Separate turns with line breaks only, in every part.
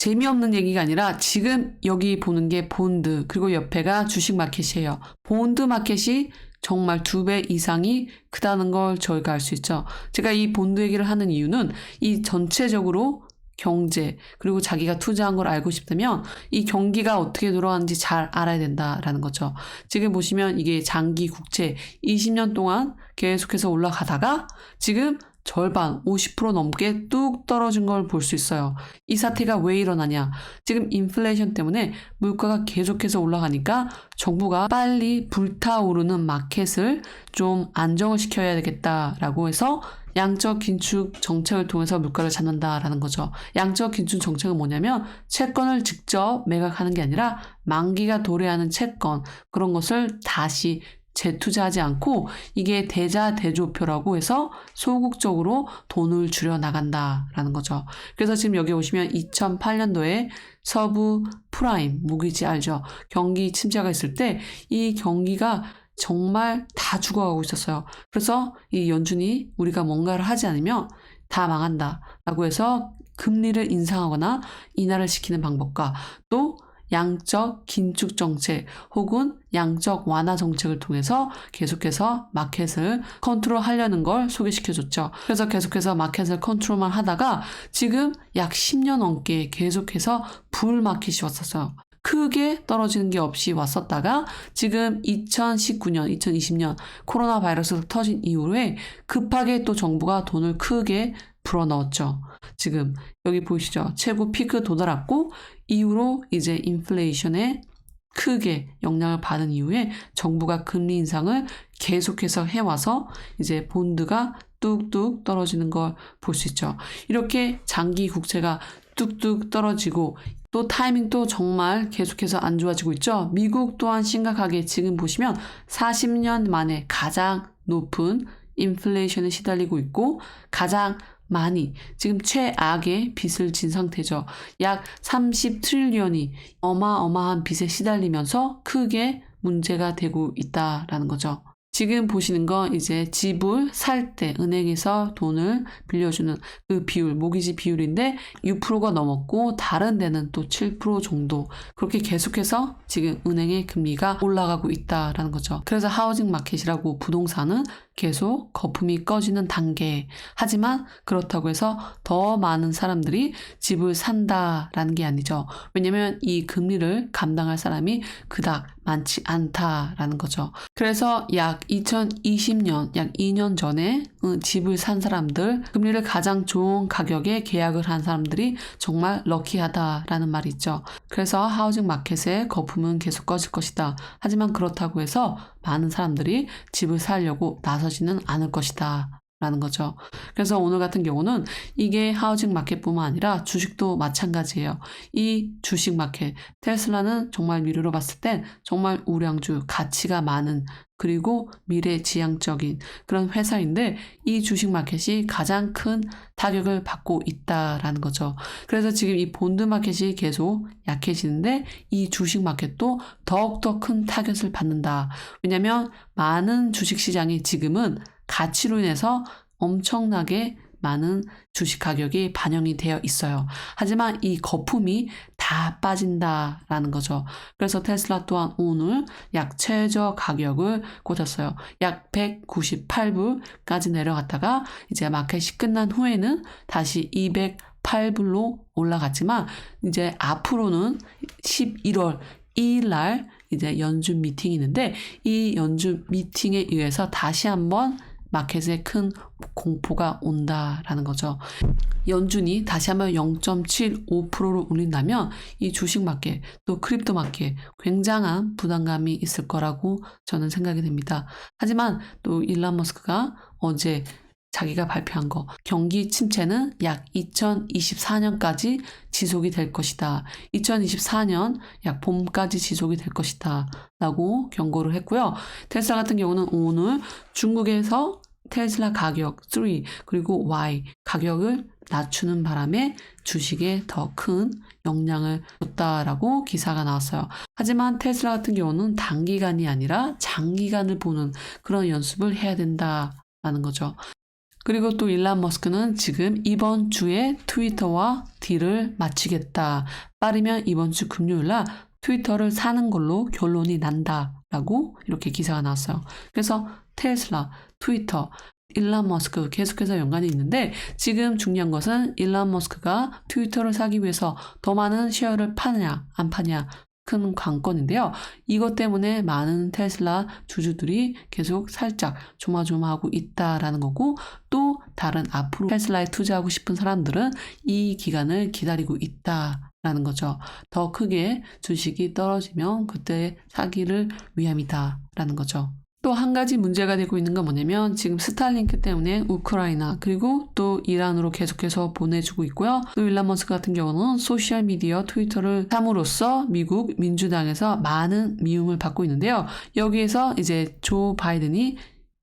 재미없는 얘기가 아니라 지금 여기 보는 게 본드, 그리고 옆에가 주식 마켓이에요. 본드 마켓이 정말 2배 이상이 크다는 걸 저희가 알 수 있죠. 제가 이 본드 얘기를 하는 이유는 이 전체적으로 경제, 그리고 자기가 투자한 걸 알고 싶다면 이 경기가 어떻게 돌아가는지 잘 알아야 된다라는 거죠. 지금 보시면 이게 장기 국채 20년 동안 계속해서 올라가다가 지금 절반 50% 넘게 뚝 떨어진 걸 볼 수 있어요. 이 사태가 왜 일어나냐? 지금 인플레이션 때문에 물가가 계속해서 올라가니까 정부가 빨리 불타오르는 마켓을 좀 안정을 시켜야 되겠다라고 해서 양적 긴축 정책을 통해서 물가를 잡는다라는 거죠. 양적 긴축 정책은 뭐냐면 채권을 직접 매각하는 게 아니라 만기가 도래하는 채권, 그런 것을 다시 재투자하지 않고 이게 대자대조표라고 해서 소극적으로 돈을 줄여 나간다라는 거죠. 그래서 지금 여기 오시면 2008년도에 서부 프라임 모기지 알죠? 경기 침체가 있을 때 이 경기가 정말 다 죽어가고 있었어요. 그래서 이 연준이 우리가 뭔가를 하지 않으면 다 망한다라고 해서 금리를 인상하거나 인하를 시키는 방법과 또 양적 긴축 정책 혹은 양적 완화 정책을 통해서 계속해서 마켓을 컨트롤하려는 걸 소개시켜줬죠. 그래서 계속해서 마켓을 컨트롤만 하다가 지금 약 10년 넘게 계속해서 불 마켓이 왔었어요. 크게 떨어지는 게 없이 왔었다가 지금 2019년, 2020년 코로나 바이러스가 터진 이후에 급하게 또 정부가 돈을 크게 불어넣었죠. 지금 여기 보이시죠? 최고 피크 도달했고 이후로 이제 인플레이션에 크게 영향을 받은 이후에 정부가 금리 인상을 계속해서 해와서 이제 본드가 뚝뚝 떨어지는 걸 볼 수 있죠. 이렇게 장기 국채가 뚝뚝 떨어지고 또 타이밍도 정말 계속해서 안 좋아지고 있죠. 미국 또한 심각하게 지금 보시면 40년 만에 가장 높은 인플레이션에 시달리고 있고 가장 많이 지금 최악의 빚을 진 상태죠. 약 30트릴리언이 어마어마한 빚에 시달리면서 크게 문제가 되고 있다라는 거죠. 지금 보시는 건 이제 집을 살 때 은행에서 돈을 빌려주는 그 비율, 모기지 비율인데 6%가 넘었고 다른 데는 또 7% 정도 그렇게 계속해서 지금 은행의 금리가 올라가고 있다라는 거죠. 그래서 하우징 마켓이라고 부동산은 계속 거품이 꺼지는 단계. 하지만 그렇다고 해서 더 많은 사람들이 집을 산다라는 게 아니죠. 왜냐면 이 금리를 감당할 사람이 그닥 많지 않다라는 거죠. 그래서 약 2020년, 약 2년 전에 집을 산 사람들, 금리를 가장 좋은 가격에 계약을 한 사람들이 정말 럭키하다라는 말이 있죠. 그래서 하우징 마켓의 거품은 계속 꺼질 것이다. 하지만 그렇다고 해서 많은 사람들이 집을 사려고 나서지는 않을 것이다. 라는 거죠. 그래서 오늘 같은 경우는 이게 하우징 마켓뿐만 아니라 주식도 마찬가지예요. 이 주식 마켓, 테슬라는 정말 미래로 봤을 땐 정말 우량주, 가치가 많은 그리고 미래지향적인 그런 회사인데 이 주식 마켓이 가장 큰 타격을 받고 있다라는 거죠. 그래서 지금 이 본드 마켓이 계속 약해지는데 이 주식 마켓도 더욱더 큰 타격을 받는다. 왜냐하면 많은 주식 시장이 지금은 가치로 인해서 엄청나게 많은 주식 가격이 반영이 되어 있어요. 하지만 이 거품이 다 빠진다라는 거죠. 그래서 테슬라 또한 오늘 약 최저 가격을 꽂았어요. 약 198불까지 내려갔다가 이제 마켓이 끝난 후에는 다시 208불로 올라갔지만 이제 앞으로는 11월 2일 날 이제 연준 미팅이 있는데 이 연준 미팅에 의해서 다시 한번 마켓에 큰 공포가 온다라는 거죠. 연준이 다시 한번 0.75%로 올린다면 이 주식 마켓 또 크립토 마켓 굉장한 부담감이 있을 거라고 저는 생각이 됩니다. 하지만 또 일론 머스크가 어제 자기가 발표한 거 경기 침체는 약 2024년까지 지속이 될 것이다. 2024년 약 봄까지 지속이 될 것이다. 라고 경고를 했고요. 테슬라 같은 경우는 오늘 중국에서 테슬라 가격 3 그리고 Y 가격을 낮추는 바람에 주식에 더 큰 영향을 줬다라고 기사가 나왔어요. 하지만 테슬라 같은 경우는 단기간이 아니라 장기간을 보는 그런 연습을 해야 된다라는 거죠. 그리고 또 일론 머스크는 지금 이번 주에 트위터와 딜을 마치겠다. 빠르면 이번 주 금요일 날 트위터를 사는 걸로 결론이 난다라고 이렇게 기사가 나왔어요. 그래서 테슬라, 트위터, 일론 머스크 계속해서 연관이 있는데 지금 중요한 것은 일론 머스크가 트위터를 사기 위해서 더 많은 쉐어를 파느냐 안 파냐 큰 관건인데요. 이것 때문에 많은 테슬라 주주들이 계속 살짝 조마조마하고 있다라는 거고 또 다른 앞으로 테슬라에 투자하고 싶은 사람들은 이 기간을 기다리고 있다라는 거죠. 더 크게 주식이 떨어지면 그때 사기를 위함이다라는 거죠. 또 한 가지 문제가 되고 있는 건 뭐냐면 지금 스타링크 때문에 우크라이나 그리고 또 이란으로 계속해서 보내주고 있고요. 또 일론 머스크 같은 경우는 소셜미디어 트위터를 함으로써 미국 민주당에서 많은 미움을 받고 있는데요. 여기에서 이제 조 바이든이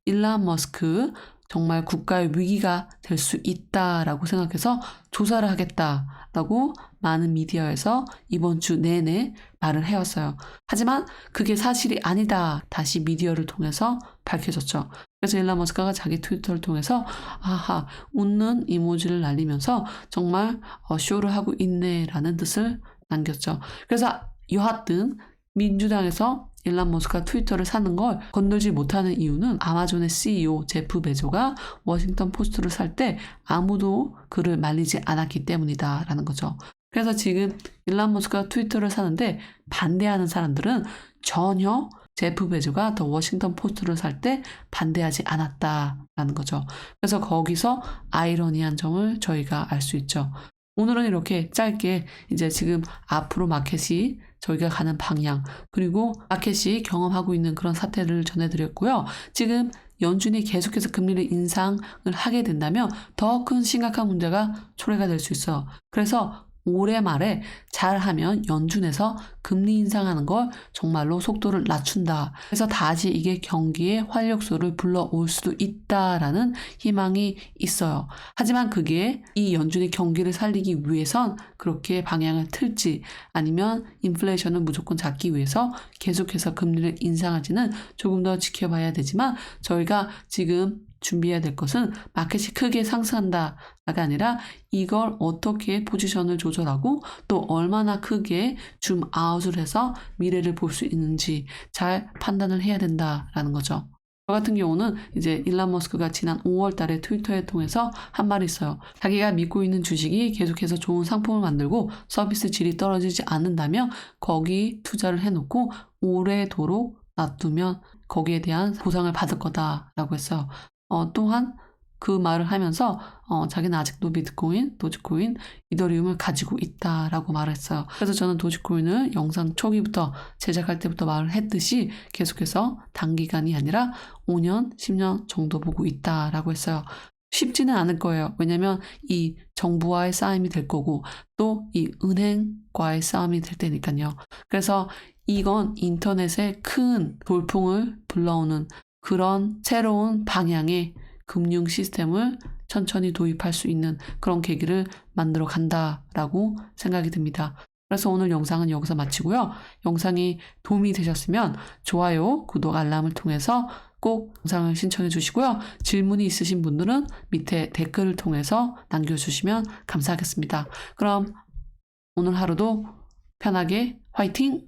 일론 머스크 정말 국가의 위기가 될 수 있다라고 생각해서 조사를 하겠다라고 많은 미디어에서 이번 주 내내 말을 해왔어요. 하지만 그게 사실이 아니다. 다시 미디어를 통해서 밝혀졌죠. 그래서 일론 머스크가 자기 트위터를 통해서 아하 웃는 이모지를 날리면서 정말 쇼를 하고 있네라는 뜻을 남겼죠. 그래서 여하튼 민주당에서 일론 머스크가 트위터를 사는 걸 건들지 못하는 이유는 아마존의 CEO 제프 베조가 워싱턴 포스트를 살 때 아무도 그를 말리지 않았기 때문이다라는 거죠. 그래서 지금 일론 머스크가 트위터를 사는데 반대하는 사람들은 전혀 제프 베조가 더 워싱턴 포스트를 살 때 반대하지 않았다라는 거죠. 그래서 거기서 아이러니한 점을 저희가 알 수 있죠. 오늘은 이렇게 짧게 이제 지금 앞으로 마켓이 저희가 가는 방향 그리고 마켓이 경험하고 있는 그런 사태를 전해드렸고요. 지금 연준이 계속해서 금리를 인상을 하게 된다면 더 큰 심각한 문제가 초래가 될 수 있어요. 그래서 올해 말에 잘하면 연준에서 금리 인상하는 걸 정말로 속도를 낮춘다. 그래서 다시 이게 경기의 활력소를 불러올 수도 있다라는 희망이 있어요. 하지만 그게 이 연준의 경기를 살리기 위해선 그렇게 방향을 틀지 아니면 인플레이션을 무조건 잡기 위해서 계속해서 금리를 인상할지는 조금 더 지켜봐야 되지만 저희가 지금 준비해야 될 것은 마켓이 크게 상승한다가 아니라 이걸 어떻게 포지션을 조절하고 또 얼마나 크게 줌아웃을 해서 미래를 볼 수 있는지 잘 판단을 해야 된다라는 거죠. 저 같은 경우는 이제 일론 머스크가 지난 5월 달에 트위터에 통해서 한 말이 있어요. 자기가 믿고 있는 주식이 계속해서 좋은 상품을 만들고 서비스 질이 떨어지지 않는다면 거기 투자를 해놓고 오래도록 놔두면 거기에 대한 보상을 받을 거다라고 했어요. 또한 그 말을 하면서 자기는 아직도 비트코인, 도지코인, 이더리움을 가지고 있다라고 말했어요. 그래서 저는 도지코인을 영상 초기부터 제작할 때부터 말을 했듯이 계속해서 단기간이 아니라 5년, 10년 정도 보고 있다라고 했어요. 쉽지는 않을 거예요. 왜냐면 이 정부와의 싸움이 될 거고 또 이 은행과의 싸움이 될 테니까요. 그래서 이건 인터넷에 큰 돌풍을 불러오는 그런 새로운 방향의 금융 시스템을 천천히 도입할 수 있는 그런 계기를 만들어 간다라고 생각이 듭니다. 그래서 오늘 영상은 여기서 마치고요. 영상이 도움이 되셨으면 좋아요, 구독, 알람을 통해서 꼭 영상을 신청해 주시고요. 질문이 있으신 분들은 밑에 댓글을 통해서 남겨주시면 감사하겠습니다. 그럼 오늘 하루도 편하게 화이팅!